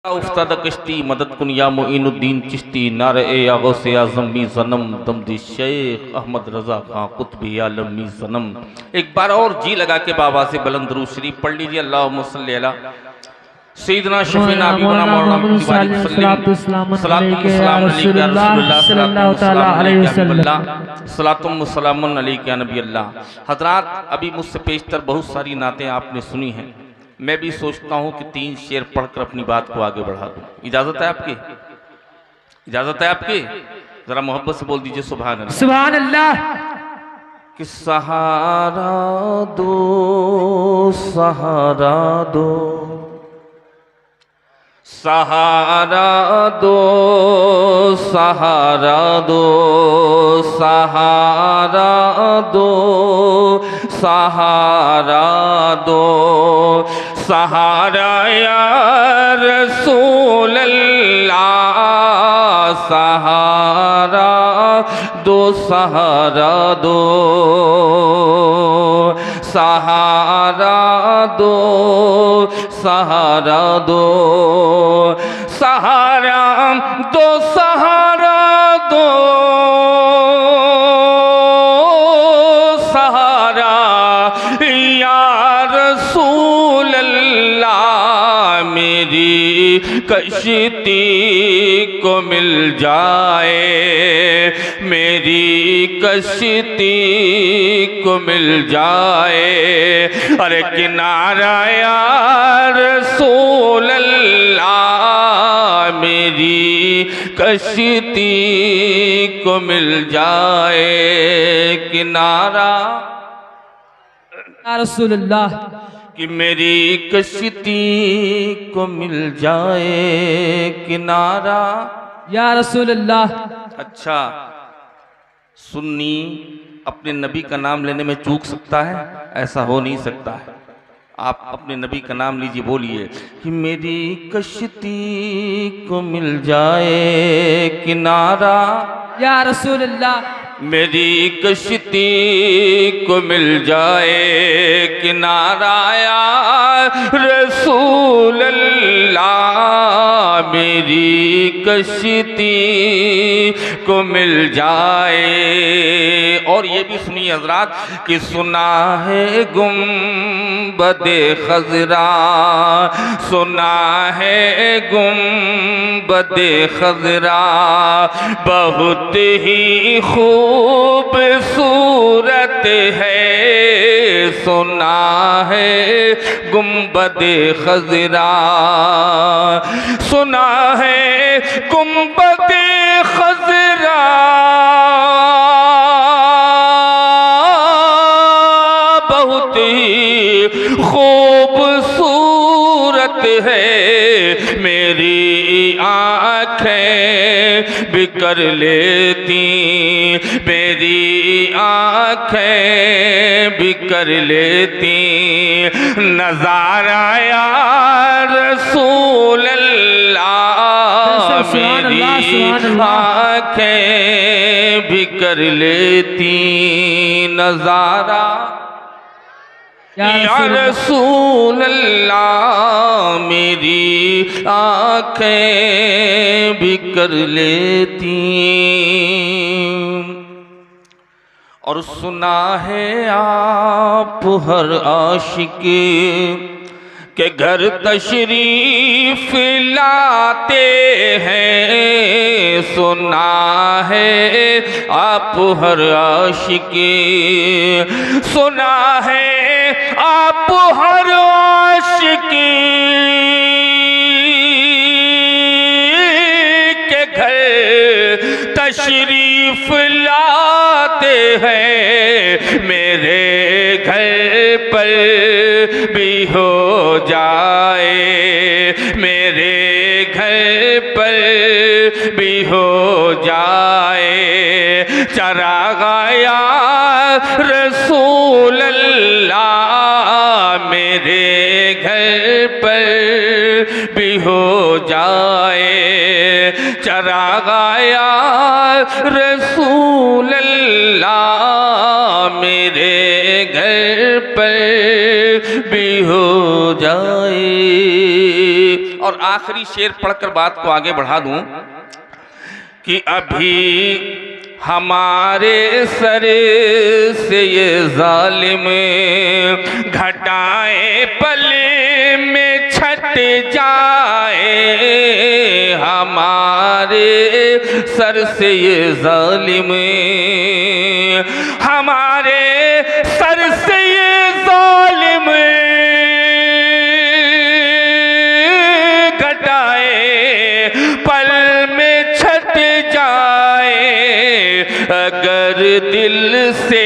उस्ताद कश्ती मदद कुन या मोइनुद्दीन चिश्ती नारे या गौसे आज़म मी ज़नम दमदी शेख अहमद रज़ा खां कुतबी आलम मी ज़नम। एक बार और जी लगा के बाबा से बुलंद दुरूद शरीफ पढ़ लीजिए। अल्लाहुम्मा सल्ली अला सय्यिदना शफीना हबीबना मौलाना सलातुम सलामुन अलैका नबी अल्लाह। हज़रात, अभी मुझसे पेशतर बहुत सारी नातें आपने सुनी हैं। मैं भी सोचता हूँ कि 3 शेर पढ़कर अपनी बात को आगे बढ़ा दूँ। इजाज़त है आपकी? इजाज़त है आपकी? ज़रा मोहब्बत से बोल दीजिए सुभान अल्लाह। सुभान अल्लाह। कि सहारा दो, सहारा दो, सहारा दो, सहारा दो, सहारा दो, सहारा दो, सहारा या रसूल अल्लाह, सहारा दो, सहारा दो, सहारा दो, सहारा दो, सहारा दो, सहारा दो, सहारा या रसूल अल्लाह। मेरी कश्ती को मिल जाए, मेरी कश्ती को मिल जाए, अरे किनारा या रसूल अल्लाह। मेरी कश्ती को मिल जाए, किनारा या रसूल अल्लाह। कि मेरी कश्ती को मिल जाए, किनारा या रसूल अल्लाह। अच्छा, सुन्नी अपने नबी का नाम लेने में चूक सकता है? ऐसा हो नहीं सकता है। आप अपने नबी का नाम लीजिए, बोलिए कि मेरी कश्ती को मिल जाए, किनारा या रसूल अल्लाह। मेरी कश्ती को मिल जाए, किनारा या रसूल अल्लाह। मेरी कश्ती को मिल जाए। और ये भी सुनिए हज़रात कि सुना है गुंबदे खज़रा, सुना है गुंबदे खज़रा, बहुत ही खूबसूरत है। सुना है गुंबदे खज़रा, सुना है गुंबदे खज़रा, बहुत ही खूबसूरत है। मेरी आँखें भी कर लेती, मेरी आँखें भी कर लेती नज़ारा या रसूल अल्लाह। मेरी आँखें भी कर लेती नज़ारा या रसूल अल्लाह। मेरी आँखें भी कर लेती। और सुना है आप हर आशिक के घर तशरीफ लाते हैं। सुना है आप हर आशिक, सुना है आप हर आशिक के घर तशरीफ लाते हैं। मेरे घर पर भी हो जाए, मेरे घर पर भी हो जाए चरागा या रसूल अल्लाह। मेरे घर पर भी हो जाए चरागा या रसूल अल्लाह। मेरे घर पर भी हो जाए। और आखिरी शेर पढ़कर बात को आगे बढ़ा दूं कि अभी हमारे सर से ये जालिम घटाए पल में छट जाए। हमारे सर से ये जालिम हमारे सर से ये जालिम घटाए पल में छट जाए। अगर दिल से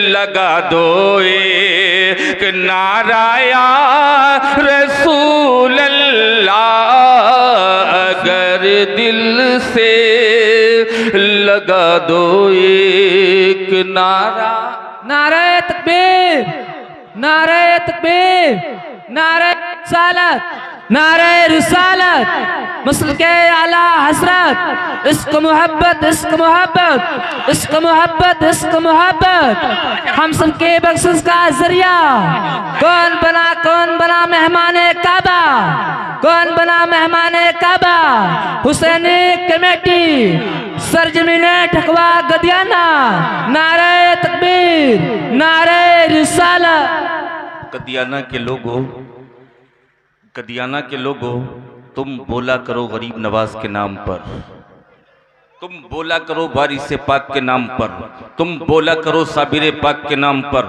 लगा दो एक नारा या रसूल अल्लाह। अगर दिल से लगा दो एक नारा। नारे तकबीर, नारे तकबीर, नारे रिसालत, नारे रिसालत, मसल के आला हसरत, इश्क मोहब्बत, इश्क मोहब्बत, इश्क मोहब्बत, इश्क मोहब्बत, हम सब के बख्शिश का जरिया। कौन बना मेहमान काबा, कौन बना मेहमान काबा। हुसैनी कमेटी सरजमीने ठकवा गदियाना। नारे तकबीर, नारे रिसालत। कदियाना के लोगों, कदियाना के लोगों, तुम बोला करो गरीब नवाज के नाम पर, तुम बोला करो वारिस पाक के नाम पर, तुम बोला करो साबिर पाक के नाम पर,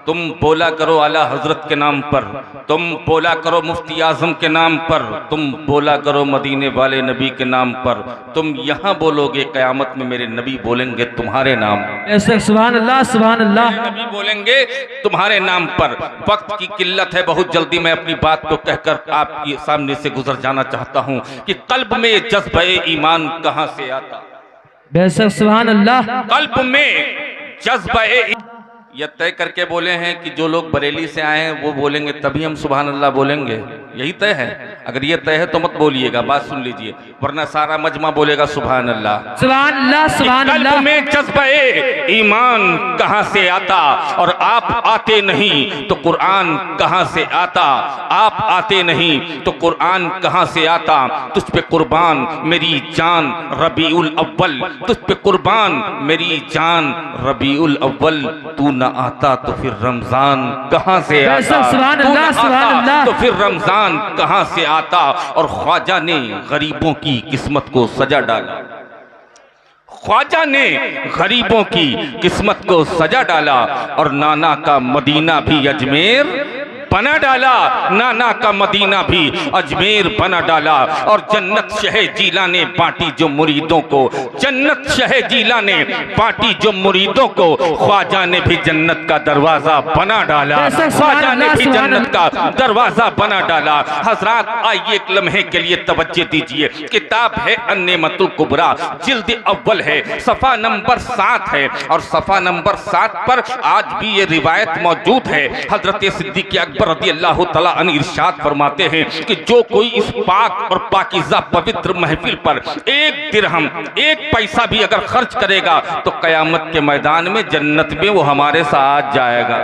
तुम बोला करो आला हजरत के नाम पर, तुम बोला करो मुफ्ती आजम के नाम पर, तुम बोला करो मदीने वाले नबी के नाम पर। तुम यहाँ बोलोगे, क़यामत में मेरे नबी बोलेंगे तुम्हारे नाम। ऐसे सुभान अल्लाह, सुभान अल्लाह। नबी बोलेंगे तुम्हारे नाम पर। वक्त की किल्लत है, बहुत जल्दी मैं अपनी बात को कहकर आपके सामने से गुजर जाना चाहता हूँ कि कल्ब में जज्बे ईमान कहाँ से आता। बेशक सुभान अल्लाह। कल्ब में जज्बे, यह तय करके बोले हैं कि जो लोग बरेली से आए हैं वो बोलेंगे तभी हम सुभान अल्लाह बोलेंगे, यही तय है। अगर ये तय है तो मत बोलिएगा, बात सुन लीजिए, वरना सारा मजमा बोलेगा सुभान अल्लाह, सुभान अल्लाह, सुभान अल्लाह। कल्ब में जज्बे ईमान कहाँ से आता। और आप आते नहीं तो कुरान कहाँ से आता। आप आते नहीं तो कुरान कहाँ से आता। तुझ पे कुर्बान मेरी जान रबीउल अव्वल, तुझ पे कुर्बान मेरी जान रबीउल अव्वल। तू न आता तो फिर रमजान कहाँ से आता। सुभान तू न अल्लाह, सुभान आता अल्लाह। तो फिर रमजान कहाँ से आता। और ख्वाजा ने गरीबों की किस्मत को सजा डाला, ख्वाजा ने गरीबों की किस्मत को सजा डाला। और नाना का मदीना भी अजमेर बना डाला, नाना का मदीना भी अजमेर बना डाला। और जन्नत शहे जीला ने बांटी जो मुरीदों को, जन्नत शहे जीला ने बांटी जो मुरीदों को। ख्वाजा ने भी जन्नत का दरवाजा बना डाला, ख्वाजा ने भी जन्नत का दरवाजा बना डाला। हजरात आइए एक लम्हे के लिए तवज्जो दीजिए। किताब है अन्नेमतुल कुबरा, जिल्द अव्वल है, सफ़ा नंबर 7 है। और सफ़ा नंबर 7 पर आज भी ये रिवायत मौजूद है। हजरत सिद्दीक़ अकबर रज़ी अल्लाह तआला अन्हु इरशाद फरमाते हैं कि जो कोई इस पाक और पाकीज़ा पवित्र महफिल पर एक दिरहम, एक पैसा भी अगर खर्च करेगा तो क़यामत के मैदान में जन्नत में वो हमारे साथ जाएगा,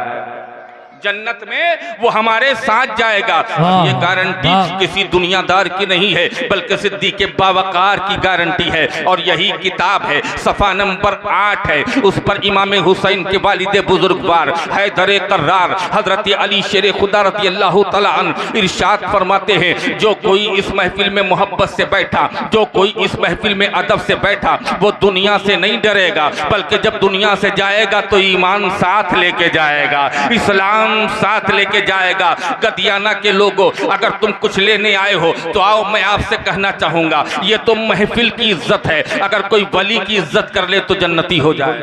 जन्नत में वो हमारे साथ जाएगा। ये गारंटी किसी दुनियादार की नहीं है बल्कि सिद्दीक़ बावकार की गारंटी है। और यही किताब है, सफ़ा नंबर 8 है, उस पर इमाम हुसैन के वालिद बुजुर्गवार हैदर कर्रार हजरत अली शेर खुदा रज़ी अल्लाह तआला अन्हु इरशाद फरमाते हैं, जो कोई इस महफिल में मोहब्बत से बैठा, जो कोई इस महफिल में अदब से बैठा, वो दुनिया से नहीं डरेगा बल्कि जब दुनिया से जाएगा तो ईमान साथ लेके जाएगा, इस्लाम साथ लेके जाएगा। गदियाना के लोगों, अगर तुम कुछ लेने आए हो तो आओ, मैं आपसे कहना चाहूंगा ये तो महफिल की इज्जत है। अगर कोई वली की इज्जत कर ले तो जन्नती हो जाए।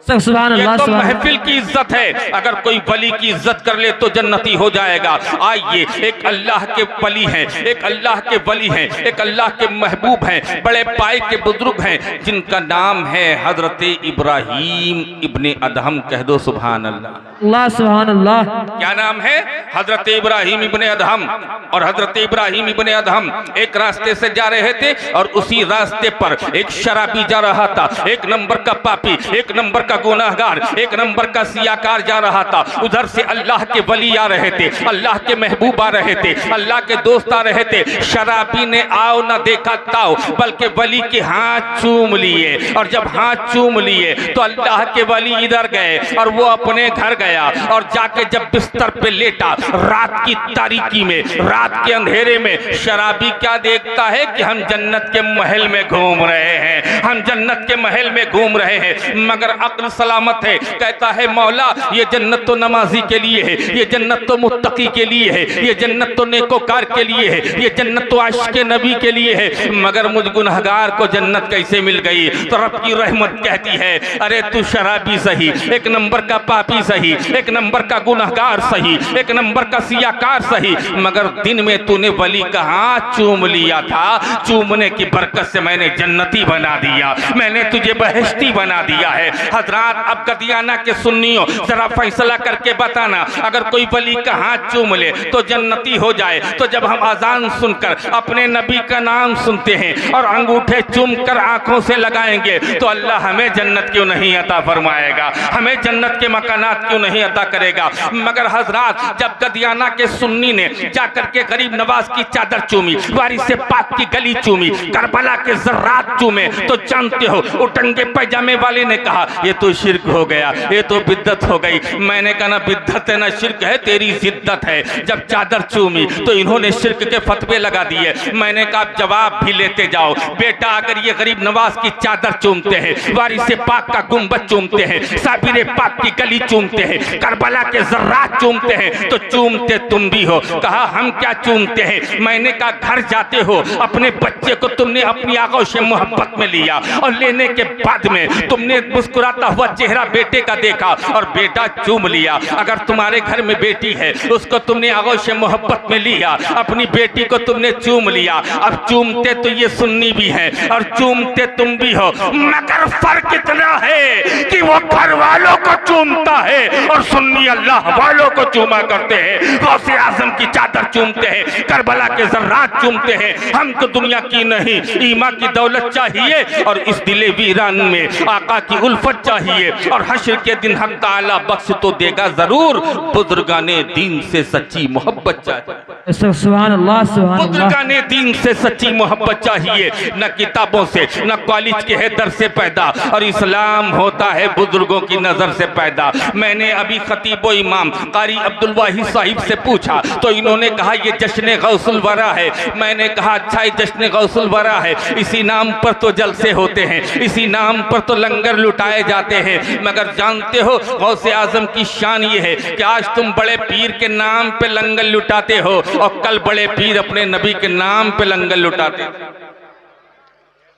सुभान ये अल्लाह, तो सुभान महफिल की इज्जत है, अगर कोई वली की इज्जत कर ले तो जन्नती हो जाएगा। आइए, एक अल्लाह के वली हैं, एक अल्लाह के वली हैं, एक अल्लाह के महबूब हैं, बड़े पाए के बुजुर्ग हैं, जिनका नाम है हजरत इब्राहीम इब्ने अदहम। कह दो सुभान अल्लाह, सुभान अल्लाह। क्या नाम है? हजरत इब्राहीम इब्ने अदहम। और हजरत इब्राहीम इब्ने अदहम एक रास्ते से जा रहे थे और उसी रास्ते पर एक शराबी जा रहा था, एक नंबर का पापी, एक नंबर का गुनाहगार, एक नंबर का सियाकार जा रहा था। उधर से अल्लाह के वली आ रहे थे, अल्लाह के महबूब आ रहे थे, अल्लाह के दोस्त आ रहे थे। शराबी ने आओ ना देखा ताओ, बल्कि वली के हाथ चूम लिए। और जब हाथ चूम लिए तो अल्लाह के वली इधर गए और वो अपने घर गया और जाके जब बिस्तर पे लेटा, रात की तारीकी में, रात के अंधेरे में, शराबी क्या देखता है कि हम जन्नत के महल में घूम रहे हैं, हम जन्नत के महल में घूम रहे हैं। मगर अक्ल सलामत है, कहता है मौला ये जन्नत तो नमाजी के लिए है, ये जन्नत तो मुत्तकी के लिए है, ये जन्नत तो नेकोकार के लिए है, ये जन्नत तो आशिक़े नबी के लिए है, मगर मुझ गुनहगार को जन्नत कैसे मिल गई? तो रब की रहमत कहती है अरे तू शराबी सही, एक नंबर का पापी सही, एक नंबर का गुनहगार सही, एक नंबर का सियाकार सही, मगर दिन में तूने वली का हाथ चूम लिया था। चूमने की बरकत से मैंने जन्नती बना दिया, मैंने तुझे बहिश्ती बना दिया है। हजरात अब कदियाना के सुन्नियों जरा फैसला करके बताना, अगर कोई वली का हाथ चूम ले तो जन्नती हो जाए, तो जब हम अजान सुनकर अपने नबी का नाम सुनते हैं और अंगूठे चूम कर आंखों से लगाएंगे तो अल्लाह हमें जन्नत क्यों नहीं अता फरमाएगा, हमें जन्नत के मकानात क्यों नहीं अता करेगा? मगर हजरात जब कदियाना के सुन्नी ने जाकर के गरीब नवाज की चादर चूमी, वारिस से पाक की गली चूमी, करबला के जर्रात चूमे, तो जानते हो उटंगे पैजामे वाले ने कहा ये तो शिर्क हो गया, ये तो बिद्दत हो गई। मैंने कहा ना बिद्दत है ना शिर्क है, तेरी जिद्दत है। जब चादर चूमी तो इन्होंने शिर्क के फतवे लगा दिए। मैंने कहा जवाब भी लेते जाओ बेटा, अगर ये गरीब नवाज की चादर चूमते हैं, वारिस से पाक का गुंबद चूमते हैं, साबिर पाक की गली चूमते हैं, करबला के जर्रात चूमते हैं, तो चूमते तुम भी हो। कहा हम क्या चूमते हैं? मैंने कहा घर जाते हो अपने बच्चे को तुमने अपनी आगोश मोहब्बत में लिया और लेने के बाद में तुमने मुस्कुराता हुआ चेहरा बेटे का देखा और बेटा चूम लिया। अगर तुम्हारे घर में बेटी है उसको तुमने आगोश मोहब्बत में लिया, अपनी बेटी को तुमने चूम लिया। अब चूमते तो ये सुन्नी भी है और चूमते तुम भी हो, मगर फर्क इतना है कि वो घर वालों को चूमता है और सुन्नी अल्लाह वालों को चूमा करते हैं। गौसे आजम की चादर चूमते हैं, करबला के जर्रात चूमते हैं। हम तो दुनिया की नहीं ईमान की दौलत चाहिए और इस दिले वीरान में आका की उल्फत चाहिए, और हश्र के दिन हक ताला बख्श तो देगा जरूर। बुजुर्गाने दीन से सच्ची मोहब्बत चाहिए, सुभान अल्लाह, सुभान अल्लाह। बुजुर्गाने दीन से सच्ची मोहब्बत चाहिए, न किताबों से न कॉलेज के हैदर से पैदा, और इस्लाम होता है बुजुर्गों की नजर से पैदा। मैंने अभी खतीबो इमाम कारी अब्दुल वाहिद साहिब से पूछा तो इन्होंने कहा ये जश्न गौसुल वरा है। मैंने कहा अच्छा ये जश्न गौसुल वरा है, इसी नाम पर तो जलसे होते हैं, इसी नाम पर तो लंगर लुटाए जाते हैं, मगर जानते हो गौसे आजम की शान ये है कि आज तुम बड़े पीर के नाम पे लंगर लुटाते हो और कल बड़े पीर अपने नबी के नाम पे लंगर लुटाते हो।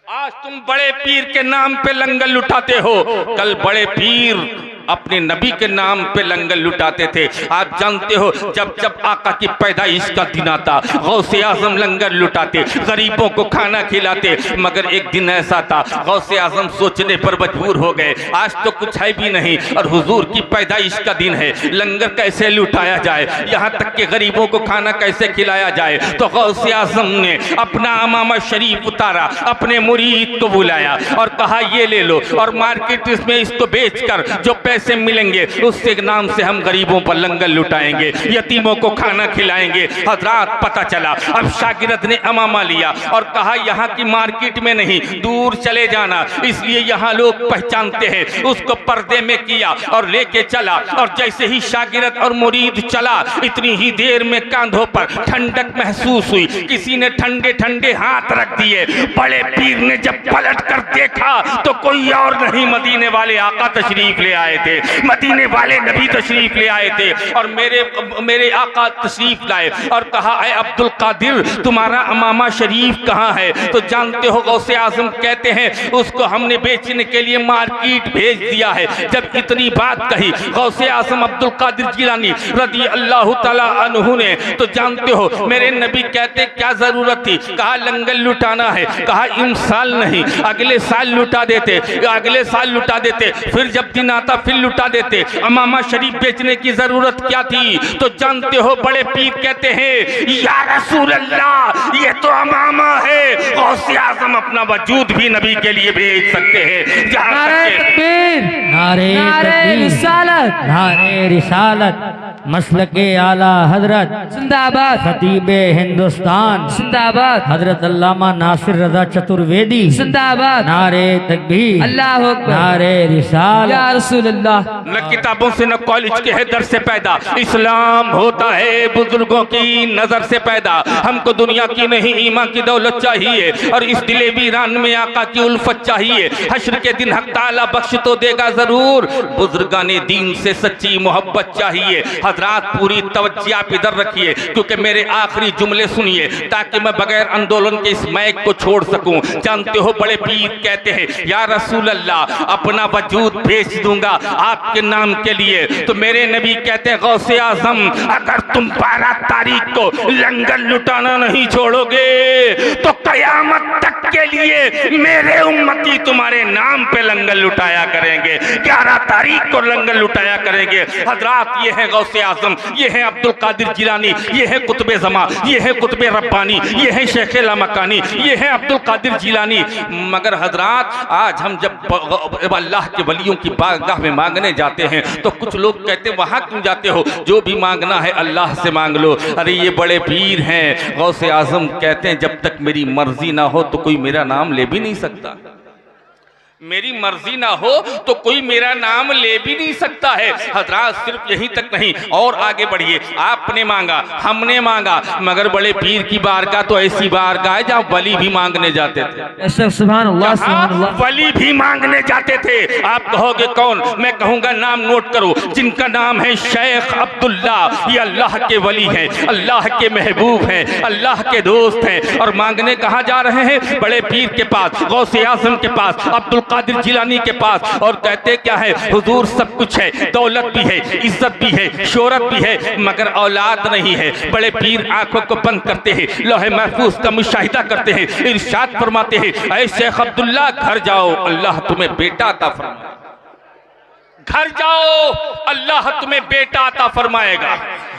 आज तुम बड़े पीर के नाम पे लंगर लुटाते हो, कल बड़े पीर अपने नबी के नाम पे लंगर लुटाते थे। आप जानते हो जब जब आका की पैदाइश का दिन आता गौसे आजम लंगर लुटाते, गरीबों को खाना खिलाते। मगर एक दिन ऐसा था गौसे आजम सोचने पर मजबूर हो गए, आज तो कुछ है भी नहीं और हुजूर की पैदाइश का दिन है, लंगर कैसे लुटाया जाए, यहाँ तक कि गरीबों को खाना कैसे खिलाया जाए। तो गौसे आजम ने अपना अमामा शरीफ उतारा, अपने मुरीद को बुलाया और कहा ये ले लो और मार्केट में इसको बेचकर जो पैसे मिलेंगे उसके नाम से हम गरीबों पर लंगर लुटाएंगे, यतीमों को खाना खिलाएंगे। हजरात पता चला अब शागिर्द ने अमामा लिया और कहा यहाँ की मार्केट में नहीं, दूर चले जाना, इसलिए यहाँ लोग पहचानते हैं। उसको पर्दे में किया और लेके चला, और जैसे ही शागिर्द और मुरीद चला इतनी ही देर में कांधों पर ठंडक महसूस हुई, किसी ने ठंडे ठंडे हाथ रख दिए। बड़े पीर ने जब पलट कर देखा तो कोई और नहीं, मदीने वाले आका तशरीफ ले आए थे, मदीने वाले नबी तशरीफ ले आए थे और मेरे आका तशरीफ लाए और कहा ऐ अब्दुल कादिर तुम्हारा अमामा शरीफ कहाँ है? तो जानते हो गौसे आजम कहते हैं उसको हमने बेचने के लिए मार्केट भेज दिया है। जब इतनी बात कही गौसे आजम अब्दुल कादिर जिलानी रज़ी अल्लाह तआला अन्हु ने, तो जानते हो मेरे नबी कहते क्या जरूरत थी? कहा लंगर लुटाना है, कहा इन साल नहीं अगले साल लुटा देते, अगले साल लुटा देते, फिर जब दिन आता फिर लुटा देते, अमामा शरीफ बेचने की जरूरत क्या थी? तो जानते हो बड़े पीर कहते हैं या रसूल अल्लाह ये तो अमामा है, गौसे आजम अपना वजूद भी नबी के लिए भेज सकते हैं। जहाँ नारे तक के तकबीर, नारे नारे तकबीर, रिसालत, नारे रिसालत, मसलके आला हजरत जिंदाबाद, खतीबे हिंदुस्तान जिंदाबाद, हजरत अल्लामा नासिर रजा चतुर्वेदी, जिंदाबाद, नारे तकबीर, अल्लाह अकबर, नारे रिसालत। या रसूल अल्लाह। न किताबों से न कॉलेज के है दर से पैदा, इस्लाम होता है बुजुर्गों की नजर से पैदा। हमको दुनिया की नहीं ईमान की दौलत चाहिए और इस दिले वीरान में आका की उल्फत चाहिए। हश्र के दिन हक ताला बख्श तो देगा जरूर, बुजुर्गाने दीन से सच्ची मोहब्बत चाहिए। हजरात पूरी तवज्जो आप इधर रखिए क्योंकि मेरे आखिरी जुमले सुनिए ताकि मैं बगैर आंदोलन के इस मैक को छोड़ सकूं। जानते हो बड़े पीर कहते हैं या रसूल अल्लाह अपना वजूद भेज दूंगा आपके नाम के लिए, तो मेरे नबी कहते हैं गौसे आजम अगर तुम 12 तारीख को लंगर लुटाना नहीं छोड़ोगे तो कयामत तक के लिए मेरे उम्मती तुम्हारे नाम पे लंगर लुटाया करेंगे। 11 तारीख को लंगर लुटाया करेंगे। हजरात ये है गौसे आजम, ये है अब्दुल कादिर जिलानी, ये है कुतुबे जमा, ये है कुतुबे रब्बानी, ये है शेख लामकानी, ये है अब्दुल कादिर जिलानी। मगर हजरात आज हम जब अल्लाह के वलियों की बारगाह में मांगने जाते हैं तो कुछ लोग कहते हैं वहां क्यों जाते हो, जो भी मांगना है अल्लाह से मांग लो। अरे ये बड़े पीर हैं। गौसे आजम कहते हैं जब तक मेरी मर्जी ना हो तो कोई मेरा नाम ले भी नहीं सकता। मेरी मर्जी ना हो तो कोई मेरा नाम ले भी नहीं सकता है। हजरात सिर्फ यहीं तक नहीं और आगे बढ़िए। आपने मांगा, हमने मांगा, मगर बड़े पीर की बारगाह तो ऐसी बारगाह है जहाँ वली भी मांगने जाते थे। सुभान अल्लाह, सुभान अल्लाह। वली भी मांगने जाते थे। आप कहोगे कौन? मैं कहूंगा नाम नोट करो, जिनका नाम है शेख अब्दुल्ला। ये अल्लाह के वली हैं, अल्लाह के महबूब हैं, अल्लाह के दोस्त हैं और मांगने कहाँ जा रहे हैं? बड़े पीर के पास, गौसे आजम के पास, अब्दुल कादिर जिलानी के पास। और कहते क्या है? हुजूर सब कुछ है, दौलत भी है, इज्जत भी है, शोहरत भी है, मगर औलाद नहीं है। बड़े पीर आंखों को बंद करते हैं, लौहे महफूज का मुशाहिदा करते हैं, इरशाद फरमाते हैं ऐ शेख अब्दुल्ला घर जाओ, अल्लाह तुम्हें बेटा अता फरमाएगा। घर जाओ, अल्लाह तुम्हें बेटा अता फरमाएगा।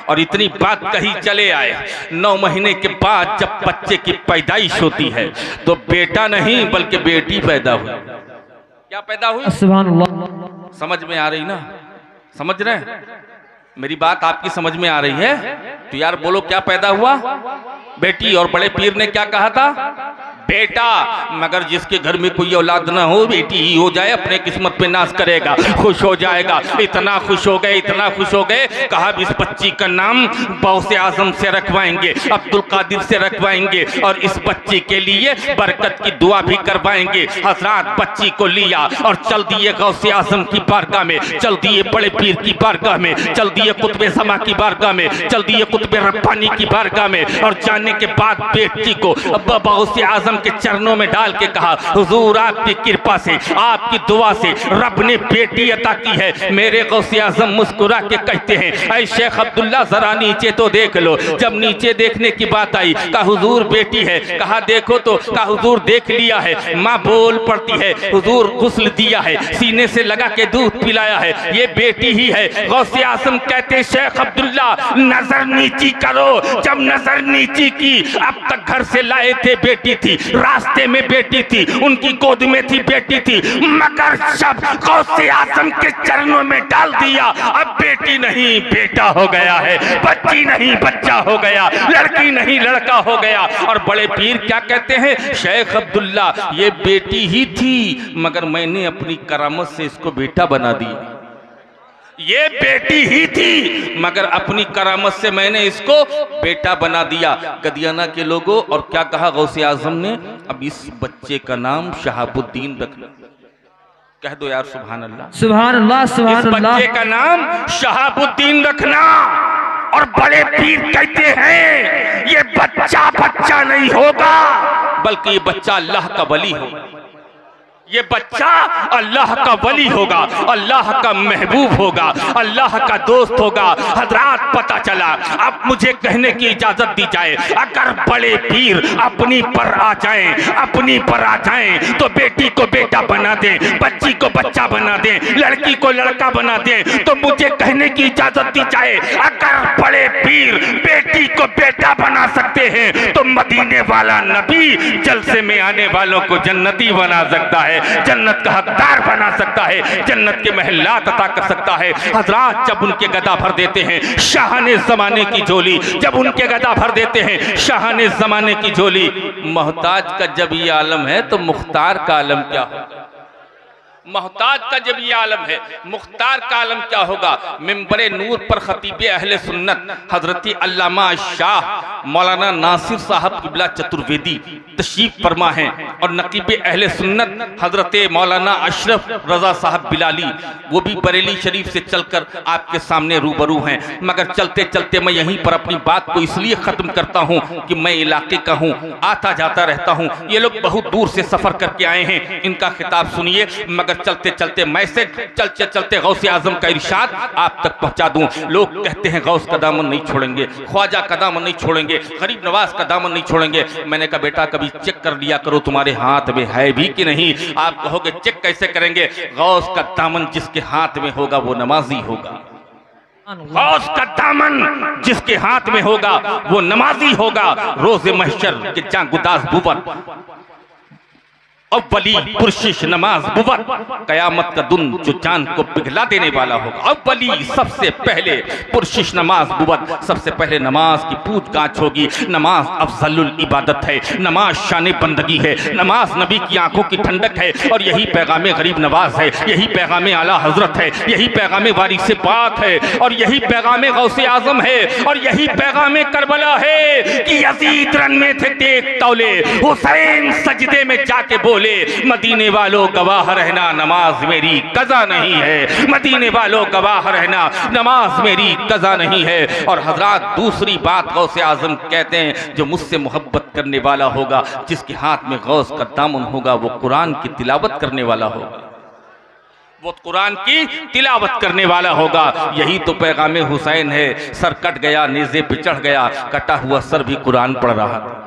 और इतनी बात कही चले आए। 9 महीने के बाद जब बच्चे की पैदाइश होती है तो बेटा नहीं बल्कि बेटी पैदा हुई। क्या पैदा हुई? सुभान अल्लाह। समझ में आ रही ना? समझ रहे हैं? मेरी बात आपकी समझ में आ रही है? तो यार बोलो क्या पैदा हुआ? बेटी। और बड़े पीर ने क्या कहा था? बेटा। मगर जिसके घर में कोई औलाद ना हो, बेटी ही हो जाए, अपने किस्मत पे नाज करेगा, खुश हो जाएगा। इतना खुश हो गए, इतना खुश हो गए, कहा इस बच्ची का नाम गौसे आजम से रखवाएंगे, अब्दुल कादिर से रखवाएंगे और इस बच्ची के लिए बरकत की दुआ भी करवाएंगे। हजरात बच्ची को लिया और चल दिए गौसे आजम की बारगाह में, चल दिए बड़े पीर की बारगाह में, चल दिए कुतुबे समा की बारगाह में, चल दिए कुतुबे रब्बानी की बारगाह में। और जाने के बाद बेटी को गौसे आजम के चरणों में डाल के कहा हुजूर आपकी कृपा से, आपकी दुआ से रब ने बेटी अता की है। मेरे गौसे आजम मुस्कुरा के कहते हैं ऐ शेख अब्दुल्ला जरा नीचे तो देख लो। जब नीचे देखने की बात आई कहा हुजूर बेटी है। कहा देखो तो। कहा हुजूर देख लिया है। माँ बोल पड़ती है हुजूर गुस्ल दिया है, सीने से लगा के दूध पिलाया है, ये बेटी ही है। गौसे आजम कहते शेख अब्दुल्ला नजर नीची करो। जब नजर नीची की, अब तक घर से लाए थे बेटी थी, रास्ते में बेटी थी, उनकी गोद में थी बेटी थी, मगर सब गौसे आजम के चरणों में डाल दिया। अब बेटी नहीं बेटा हो गया है, बच्ची नहीं बच्चा हो गया, लड़की नहीं लड़का हो गया। और बड़े पीर क्या कहते हैं? शेख अब्दुल्ला ये बेटी ही थी मगर मैंने अपनी करामत से इसको बेटा बना दिया। ये बेटी ही थी मगर अपनी करामत से मैंने इसको बेटा बना दिया। गदियाना के लोगों। और क्या कहा गौसे आजम ने? अब इस बच्चे का नाम शहाबुद्दीन रखना। कह दो यार सुभान अल्लाह। सुभान अल्लाह, सुभान इस अल्लाह। बच्चे का नाम शहाबुद्दीन रखना। और बड़े पीर कहते हैं ये बच्चा बच्चा नहीं होगा बल्कि ये बच्चा अल्लाह का वली होगा। ये बच्चा अल्लाह का वली होगा, अल्लाह का महबूब होगा, अल्लाह का दोस्त होगा। हजरात पता चला, अब मुझे कहने की इजाजत दी जाए, अगर बड़े पीर अपनी पर आ जाएं तो बेटी को बेटा बना दें, बच्ची को बच्चा बना दें, लड़की को लड़का बना दें, तो मुझे कहने की इजाजत दी जाए, अगर बड़े पीर बेटी को बेटा बना सकते हैं तो मदीने वाला नबी जलसे में आने वालों को जन्नती बना सकता है, जन्नत का हकदार बना सकता है, जन्नत के महलात अता कर सकता है। हजरात जब उनके गदा भर देते हैं शाहाने जमाने की झोली, जब उनके गदा भर देते हैं शाहाने जमाने की झोली, मोहताज का जब ये आलम है तो मुख्तार का आलम क्या होगा? मोहताज का जब ये आलम है, मुख्तार का आलम क्या होगा? मिंबरे नूर पर खतीबे अहले सुन्नत हजरत अल्लामा शाह मौलाना नासिर साहब किबला चतुर्वेदी तशरीफ फरमा हैं और नकीबे अहले सुन्नत हजरत मौलाना अशरफ रजा साहब बिलाली वो भी बरेली शरीफ से चलकर आपके सामने रूबरू हैं। मगर चलते चलते मैं यहीं पर अपनी बात को इसलिए ख़त्म करता हूँ कि मैं इलाके का हूँ, आता जाता रहता हूँ। ये लोग बहुत दूर से सफ़र करके आए हैं, इनका खिताब सुनिए। मगर चलते चलते मैसेज चलते चलते गौसे आजम का इरशाद आप तक पहुंचा दूं। लोग कहते हैं गौस का दामन नहीं छोड़ेंगे, ख्वाजा का दामन नहीं छोड़ेंगे, गरीब नवाज का दामन नहीं छोड़ेंगे। मैंने कहा बेटा कभी चेक कर लिया करो तुम्हारे हाथ में है भी कि नहीं। आप कहोगे चेक कैसे करेंगे? गौस का दामन जिसके हाथ में होगा वो नमाजी होगा, गौस का दामन जिसके हाथ में होगा वो नमाजी होगा। रोज़े महशर के जांगुदास बुवत अव्वली पुरशिश नमाज बुवत, कयामत का दिन जो चांद को पिघला देने वाला होगा। अव्वली सबसे पहले पुरशिश नमाज बुवत, सबसे पहले नमाज की पूछ गाछ होगी। नमाज अफजलुल इबादत है, नमाज शान बंदगी है, नमाज नबी की आंखों की ठंडक है। और यही पैगाम गरीब नवाज है, यही पैगाम आला हजरत है, यही पैगाम वारिस पाक है, और यही पैगाम गौसे आजम है, और यही पैगाम करबला है कि यजीद रन में थे देख तौले, हुसैन सजदे में जाके बोले मदीने वालों गवाह रहना नमाज मेरी कज़ा नहीं है, मदीने वालों गवाह रहना नमाज मेरी कज़ा नहीं है। और हजरात दूसरी बात गौसे आजम कहते हैं जो मुझसे मोहब्बत करने वाला होगा, जिसके हाथ में गौस का दामन होगा, वो कुरान की तिलावत करने वाला होगा, वो कुरान की तिलावत करने वाला होगा। यही तो पैगाम हुसैन है। सर कट गया, नेज़े पे चढ़ गया, कटा हुआ सर भी कुरान पढ़ रहा था,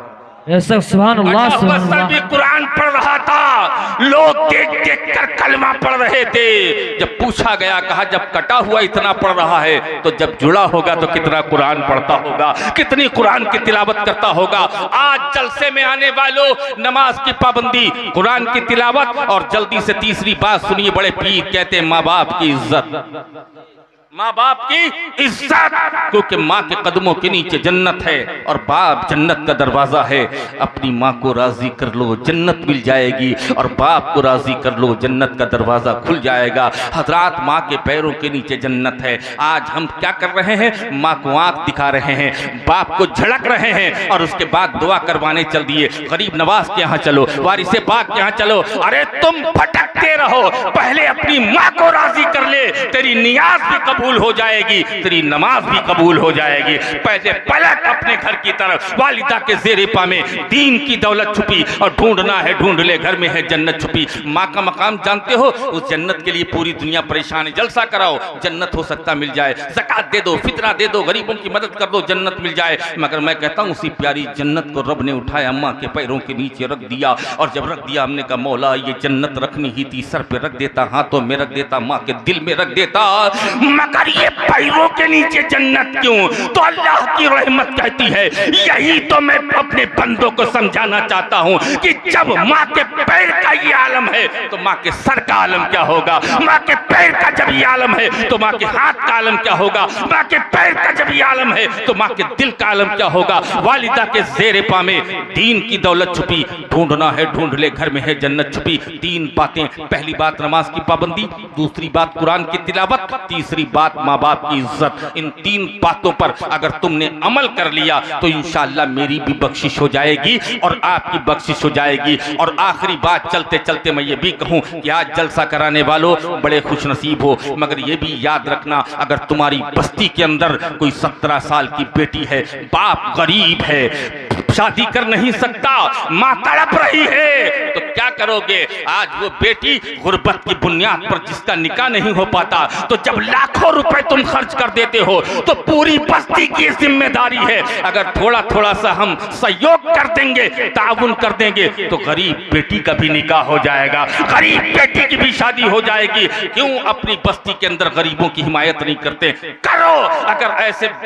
सुभान अल्लाह, सुभान अल्लाह। भी कुरान पढ़ रहा था, लोग देख देख कर कलमा पढ़ रहे थे। जब पूछा गया, कहा जब कटा हुआ इतना पढ़ रहा है तो जब जुड़ा होगा तो कितना कुरान पढ़ता होगा, कितनी कुरान की तिलावत करता होगा। आज जलसे में आने वालों नमाज की पाबंदी, कुरान की तिलावत, और जल्दी से तीसरी बात सुनिए। बड़े पीर कहते हैं माँ बाप की इज्जत, माँ बाप की इज्जत, क्योंकि माँ के कदमों के नीचे जन्नत है और बाप जन्नत का दरवाजा है। अपनी माँ को राजी कर लो जन्नत मिल जाएगी, और बाप को राजी कर लो जन्नत का दरवाजा खुल जाएगा। हजरात माँ के पैरों के नीचे जन्नत है। आज हम क्या कर रहे हैं? माँ को आंख दिखा रहे हैं, बाप को झड़क रहे हैं, और उसके बाद दुआ करवाने चल दिए। गरीब नवाज के यहाँ चलो, वारिसे पाक के यहाँ चलो। अरे तुम भटकते रहो, पहले अपनी माँ को राजी कर ले, तेरी नियाज भी कबूल हो जाएगी, तेरी नमाज भी कबूल हो जाएगी। पहले पलट अपने घर की तरफ, वालिदा के ज़ेरे पा में दीन की दौलत छुपी, और ढूंढना है ढूंढ ले, घर में है जन्नत छुपी। माँ का मकाम जानते हो? उस जन्नत के लिए पूरी दुनिया परेशान है। जलसा कराओ, जन्नत हो सकता मिल जाए, ज़कात दे दो, फितरा दे दो, गरीबों की मदद कर दो, जन्नत मिल जाए। मगर मैं कहता हूँ उसी प्यारी जन्नत को रब ने उठाया, अम्मा के पैरों के नीचे रख दिया, और जब रख दिया हमने कहा मौला ये जन्नत रखनी ही थी, सर पे रख देता, हाथों में रख देता, माँ के दिल में रख देता, मगर ये पैरों के नीचे जन्नत क्यों? तो अल्लाह की रहमत कहती है। यही तो मैं अपने बंदों को समझाना चाहता हूँ कि जब माँ के पैर का ये आलम है तो माँ के सर का आलम क्या होगा? माँ के पैर का जब ये आलम है तो माँ के हाथ का आलम क्या होगा? माँ के पैर का जब ये आलम है तो माँ के दिल का आलम क्या होगा? वालिदा के ज़ेरे पा में दीन की दौलत छुपी, ढूंढना है ढूंढ ले, घर में है जन्नत छुपी। तीन बातें, पहली बात नमाज की पाबंदी, दूसरी बात कुरान की तिलावत, तीसरी बात माँ बाप की इज्जत। इन तीन बातों पर अगर तुमने अमल कर लिया तो इंशाअल्लाह मेरी भी बख्शिश हो जाएगी और आपकी बख्शिश हो जाएगी। और आखिरी बात चलते चलते मैं ये भी कहूँ कि आज जलसा कराने वालों बड़े खुशनसीब हो, मगर ये भी याद रखना अगर तुम्हारी बस्ती के अंदर कोई 17 साल की बेटी है, बाप गरीब है, शादी कर नहीं सकता, माँ तड़प रही है, तो क्या करोगे? आज वो बेटी गुर्बत की बुनियाद पर जिसका निकाह नहीं हो पाता, तो जब लाखों रुपए तुम खर्च कर देते हो तो पूरी बस्ती की जिम्मेदारी है। अगर थोड़ा थोड़ा सा हम सहयोग कर देंगे, ताउन कर देंगे, तो गरीब बेटी का भी निकाह हो जाएगा, गरीब बेटी की भी शादी हो जाएगी। क्यों अपनी बस्ती के अंदर गरीबों की हिमायत नहीं करते? करो। अगर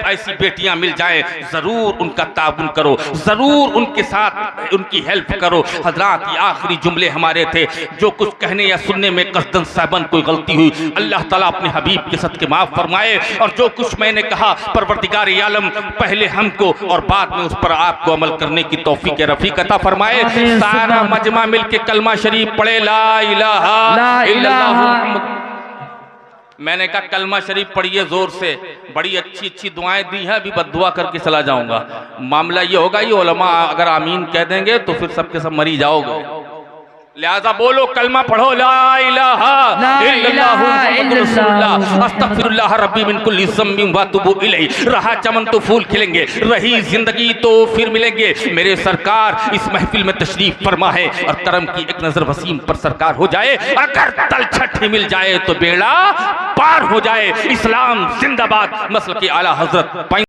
ऐसी बेटियां मिल जाएं, जरूर उनका ताउन करो, जरूर उनके साथ उनकी हेल्प करो। हजरात, ये आखिरी जुमले हमारे थे। जो कुछ कहने या सुनने में कसदन साहबन कोई गलती हुई, अल्लाह ताला अपने हबीब के सदके माफ फरमाए। और जो कुछ मैंने कहा, परवरदिगार आलम पहले हमको और बाद में उस पर आपको अमल करने की तौफीक रफीक अता फरमाए। सारा मजमा मिलके कलमा शरीफ पढ़े, ला इलाहा इल्लल्लाह मुहम्मद। मैंने कहा कलमा शरीफ पढ़िए जोर से। बड़ी अच्छी अच्छी दुआएं दी हैं, अभी बद्दुआ करके चला जाऊंगा। मामला ये होगा, ये उलमा अगर आमीन कह देंगे तो फिर सबके सब मरी जाओगे। लिहाजा बोलो, कलमा पढ़ो, ला इलाहा इल्लल्लाह मुहम्मदुर रसूलुल्लाह अस्तगफिरुल्लाह रब्बी मिन कुल्ली ज़म्बिन व अतूबु इलैहि। रहा चमन तो फूल खिलेंगे, रही जिंदगी तो फिर मिलेंगे। मेरे सरकार इस महफिल में तशरीफ फरमा है और करम की एक नजर वसीम पर सरकार हो जाए। अगर तलछट ही मिल जाए तो बेड़ा पार हो जाए। इस्लाम जिंदाबाद। मसल के आला हजरत